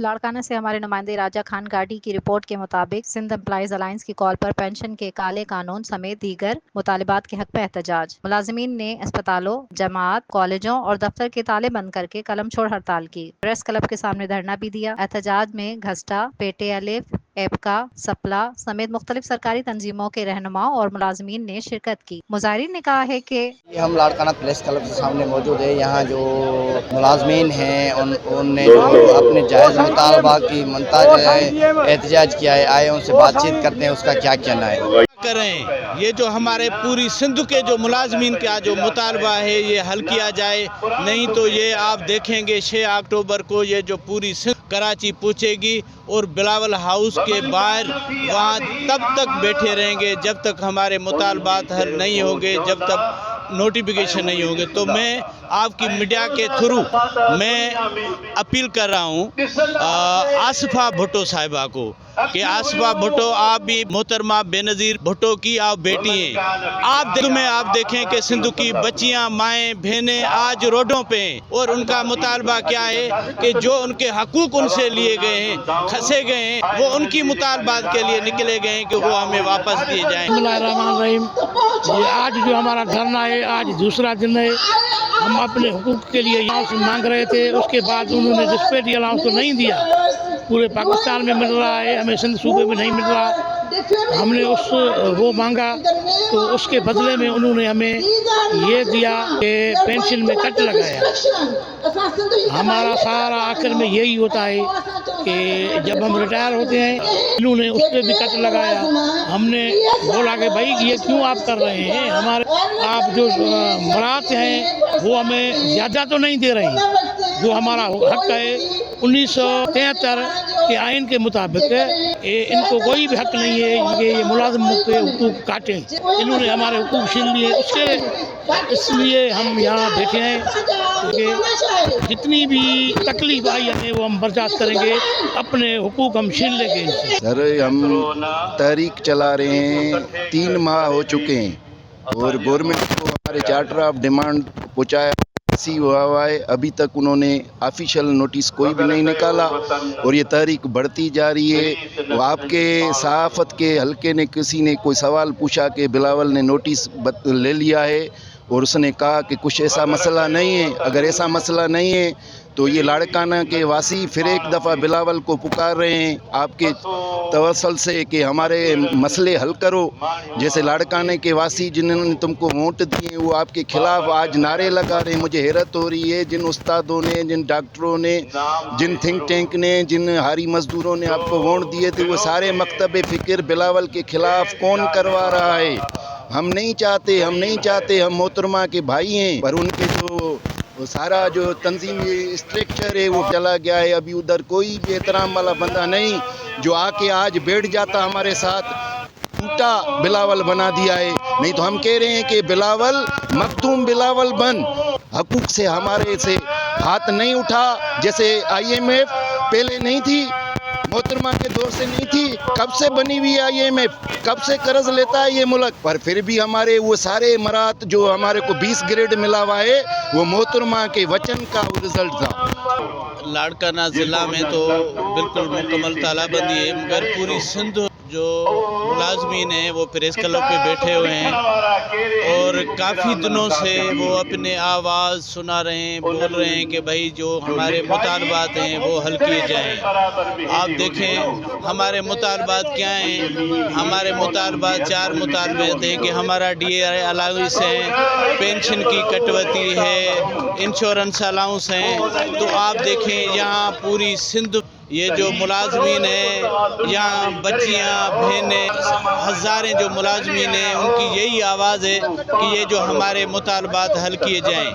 لاڑکانہ سے ہمارے نمائندے راجہ خان گاڑی کی رپورٹ کے مطابق سندھ امپلائیز الائنس کی کال پر پینشن کے کالے قانون سمیت دیگر مطالبات کے حق میں احتجاج۔ ملازمین نے اسپتالوں، جامعات، کالجوں اور دفتر کے تالے بند کر کے قلم چھوڑ ہڑتال کی۔ پریس کلب کے سامنے دھرنا بھی دیا۔ احتجاج میں گھسٹا، پیٹے الف، ایپکا، سپلا سمیت مختلف سرکاری تنظیموں کے رہنماؤں اور ملازمین نے شرکت کی۔ مظاہرین نے کہا ہے کہ ہم لاڑکانہ پریس کلب کے سامنے موجود ہے۔ یہاں جو ملازمین ہیں ان نے جو اپنے جائز مطالبہ کی احتجاج کیا ہے، آئے ان سے بات چیت کرتے ہیں، اس کا کیا کہنا ہے۔ کریں یہ جو ہمارے پوری سندھ کے جو ملازمین کا جو مطالبہ ہے یہ حل کیا جائے، نہیں تو یہ آپ دیکھیں گے 6 اکتوبر کو یہ جو پوری سندھ کراچی پہنچے گی اور بلاول ہاؤس کے باہر وہاں تب تک بیٹھے رہیں گے جب تک ہمارے مطالبات حل نہیں ہوں گے، جب تک نوٹیفیکیشن نہیں ہوگے۔ تو میں آپ کی میڈیا کے تھرو میں اپیل کر رہا ہوں آصفہ بھٹو صاحبہ کو کہ آصفہ بھٹو آپ بھی محترمہ بے نظیر بھٹو کی آپ بیٹی ہیں۔ آپ دیکھیں کہ سندھ کی بچیاں، مائیں، بہنیں آج روڈوں پہ ہیں اور ان کا مطالبہ کیا ہے کہ جو ان کے حقوق ان سے لیے گئے ہیں، کھسے گئے ہیں، وہ ان کی مطالبات کے لیے نکلے گئے ہیں کہ وہ ہمیں واپس دیے جائیں۔ بسم اللہ الرحمن الرحیم۔ آج جو ہمارا دھرنا ہے، آج دوسرا دن ہے۔ ہم اپنے حقوق کے لیے یہاں سے مانگ رہے تھے، اس کے بعد انہوں نے ڈسپیٹی الاؤنس تو نہیں دیا۔ پورے پاکستان میں مل رہا ہے، ہمیں سندھ صوبے میں نہیں مل رہا۔ ہم نے وہ مانگا تو اس کے بدلے میں انہوں نے ہمیں یہ دیا کہ پینشن میں کٹ لگایا۔ ہمارا سارا آخر میں یہی ہوتا ہے کہ جب ہم ریٹائر ہوتے ہیں انہوں نے اس پہ بھی کٹ لگایا۔ ہم نے بولا کہ بھائی یہ کیوں آپ کر رہے ہیں، ہمارے آپ جو مراد ہیں وہ ہمیں زیادہ تو نہیں دے رہے ہیں۔ جو ہمارا حق ہے 1973 کے آئین کے مطابق ان کو کوئی بھی حق نہیں ہے کہ یہ ملازم کے حقوق کاٹیں۔ انہوں نے ہمارے حقوق چھین لیے، اس لیے ہم یہاں بیٹھے ہیں کہ جتنی بھی تکلیف آئی ہے وہ ہم برداشت کریں گے، اپنے حقوق ہم چھین لیں گے۔ سر ہم تحریک چلا رہے ہیں، 3 ماہ ہو چکے ہیں اور گورنمنٹ کو ہمارے چارٹر آف ڈیمانڈ پہنچایا ہوا ہے۔ ابھی تک انہوں نے آفیشیل نوٹس کوئی بھی نہیں نکالا اور یہ تحریک بڑھتی جا رہی ہے۔ آپ کے صحافت کے حلقے نے کسی نے کوئی سوال پوچھا کہ بلاول نے نوٹس لے لیا ہے اور اس نے کہا کہ کچھ ایسا مسئلہ نہیں ہے۔ اگر ایسا مسئلہ نہیں ہے تو یہ لاڑکانہ کے واسی پھر ایک دفعہ بلاول کو پکار رہے ہیں آپ کے توسل سے کہ ہمارے مسئلے حل کرو۔ جیسے لاڑکانہ کے واسی جنہوں نے تم کو ووٹ دیے وہ آپ کے خلاف آج نعرے لگا رہے ہیں۔ مجھے حیرت ہو رہی ہے جن استادوں نے، جن ڈاکٹروں نے، جن تھنک ٹینک نے، جن ہاری مزدوروں نے آپ کو ووٹ دیے تھے وہ سارے مکتب فکر بلاول کے خلاف کون کروا رہا ہے؟ ہم نہیں چاہتے، ہم محترمہ کے بھائی ہیں، پر ان کے جو سارا جو تنظیمی اسٹرکچر ہے وہ چلا گیا ہے۔ ابھی ادھر کوئی بھی احترام والا بندہ نہیں جو آ کے آج بیٹھ جاتا ہمارے ساتھ۔ ٹوٹا بلاول بنا دیا ہے، نہیں تو ہم کہہ رہے ہیں کہ بلاول مختوم بلاول بن، حقوق سے ہمارے سے ہاتھ نہیں اٹھا۔ جیسے IMF پہلے نہیں تھی، محترمہ کے دور سے نہیں تھی، کب سے بنی ہوئی ہے IMF، کب سے قرض لیتا ہے یہ ملک، پر پھر بھی ہمارے وہ سارے امارات جو ہمارے کو 20 گریڈ ملا ہوا ہے وہ محترمہ کے وچن کا رزلٹ تھا۔ لاڑکانہ ضلع میں تو بالکل مکمل تالہ بندی ہے، مگر پوری سندھ جو ملازمین ہیں وہ پریس کلب پہ بیٹھے ہوئے ہیں اور کافی دنوں سے وہ اپنے آواز سنا رہے ہیں، بول رہے ہیں کہ بھائی جو ہمارے مطالبات ہیں وہ حل کیے جائیں۔ آپ دیکھیں ہمارے مطالبات کیا ہیں، ہمارے مطالبات 4 مطالبات ہیں کہ ہمارا DA الاؤنس ہے، پینشن کی کٹوتی ہے، انشورنس الاؤنس ہیں۔ تو آپ دیکھیں یہاں پوری سندھ یہ جو ملازمین ہیں، یہاں بچیاں، بہنیں، ہزاریں جو ملازمین ہیں ان کی یہی آواز ہے کہ یہ جو ہمارے مطالبات حل کیے جائیں۔